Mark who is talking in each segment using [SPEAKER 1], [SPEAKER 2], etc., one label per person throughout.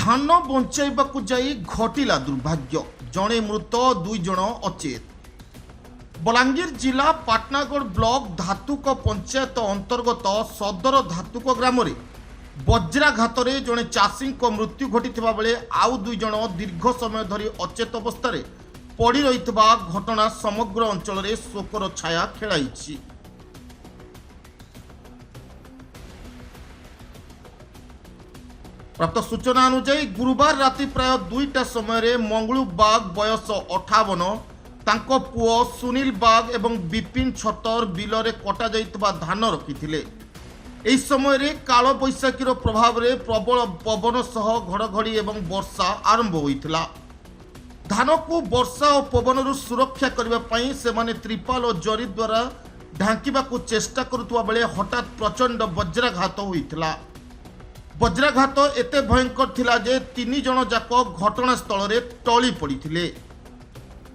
[SPEAKER 1] धान बंचाइबाकू जाई घटिला दुर्भाग्य जड़े मृत दुई जन अचेत। बलांगीर जिला पाटनागढ़ ब्लॉक धातुक पंचायत अंतर्गत सदर धातुक ग्राम वज्राघात जड़े चाषी मृत्यु घटी बेले आउ दुई जन दीर्घ समय धरी अचेत अवस्था पड़ी रही घटना समग्र अंचल में शोकर छाया खेलाई। प्राप्त सूचना अनुसार गुरुवार राति प्राय 2टा समय मंगलू बाग बयस 58 तांको पुओ सुनील बाग एवं विपिन छतर बिलरे कटा जाइतबा धान रखिथिले। एही समय काल बैशाखीर प्रभाव में प्रबल पवन सह घड़घड़ी एवं वर्षा आरंभ होइथिला। धान को वर्षा और पवन सुरक्षा करने पई सेमाने त्रिपाल और जरी द्वारा ढांकिबाकू चेष्टा करुवा बेले हठात प्रचंड वज्राघात होइथिला। वज्राघात एते भयंकर थिला जे 3 जन जाक घटनास्थल रे टली पड़िथिले।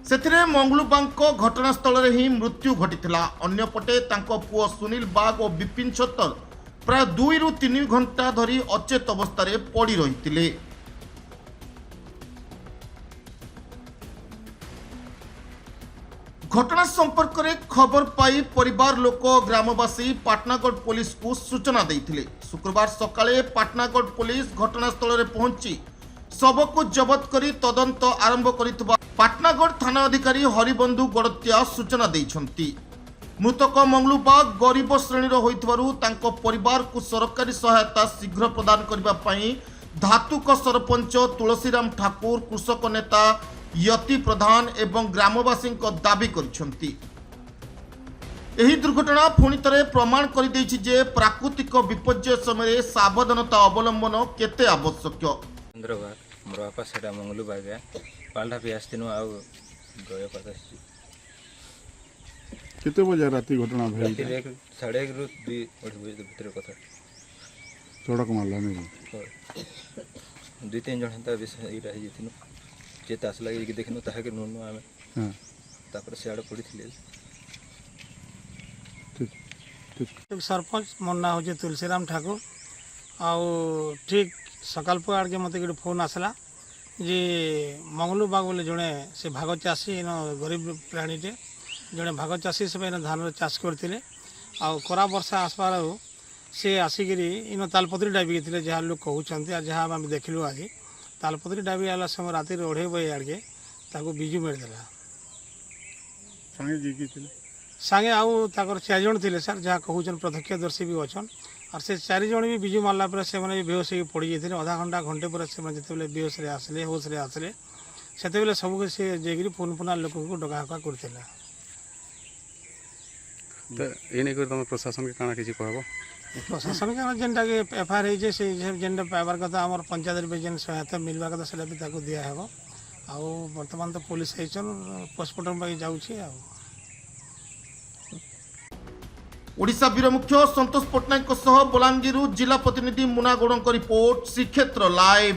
[SPEAKER 1] सेथिरे मंगलूबांक घटनास्थल रे ही मृत्यु घटिथिला। अन्यपटे तांको पुओ सुनील बाग और विपिन छतर प्राय 2 रु 3 घंटा धरी अचेत अवस्था रे पड़ी रहिथिले। घटना संपर्क में खबर पाई परिवार लोक ग्रामवासी पाटनागढ़ पुलिस को सूचना देते। शुक्रवार सकाळे पाटनागढ़ पुलिस घटनास्थल में पहुंची शव को जबत कर तदंत आरंभ कर पाटनागढ़ थाना अधिकारी हरिबंधु गड़तिया सूचना देइछंती। मृतक मंगलूबाग गरीब श्रेणी होइतबारु तांको परिवार को सरकारी सहायता शीघ्र प्रदान करबा पई धातुक सरपंच तुलसीराम ठाकुर कृषक नेता यति प्रधान एवं ग्रामवासी दाबी करिसेंती। एही दुर्घटना पुणी थे प्रमाण कर देछि जे प्राकृतिक विपर्यय समय सावधानता अवलंबन केते आवश्यक।
[SPEAKER 2] चंद्रबार मोर बापा सेटा मंगलू बागे पाल्टा भी आस्तिनु आउ गयो पता
[SPEAKER 3] केते बजे राती घटना भेल?
[SPEAKER 2] 1:30 रु 2 बजे भीतर कथा
[SPEAKER 3] सड़क मारला नहीं
[SPEAKER 2] 2-3 जन हंता विषय इरा ही थिनु जेता आसला कि देखनु ताहा के नुनु आमे हां तापर से आड़ पड़ी थिले।
[SPEAKER 4] ठीक सरपंच मोर ना हो तुलसीराम ठाकुर आउ ठीक सकाल आड़ के मत फोन आसला जे मंगलू बाग बोले जड़े से भाग चाषी इन गरीब प्राणीटे जड़े भाग चाषी से धान चाष करते करा वर्षा आसबार से आसिक इन तालपत्री डाबी थे जहाँ लोग कहते जहाँ आम देखलु आज तालपत्री डाबी आला समय राति 2:30 बजे आड़के ताको बिजु मेरदेला सांगे आउ ताकर 4 जन थे सर जहाँ कहून प्रत्यक्षदर्शी भी अच्छन और से 4 जन भी बिजु मारला पर से भी बेहोश हो पड़ जाते आधा घंटा घंटे पर से जिते बेहोश आसले होश आसले से सब से जाकि फोन फोना लोक को डकाहका करते।
[SPEAKER 3] प्रशासन के काना किसी कहबो?
[SPEAKER 4] प्रशासन के जेनटा के एफआईआर है से जेनटा पाइबार कथा आम पंचायत जेन सहायता मिलवा कथा से भी ताको दिया है। आउ वर्तमान तो पुलिस आइछन पोस्टमार्टम पर जाउछि।
[SPEAKER 1] ओडिशा ब्यूरो मुख्य संतोष पट्टनायक बलांगीर जिला प्रतिनिधि मुना गौड़ रिपोर्ट श्रीक्षेत्र लाइव।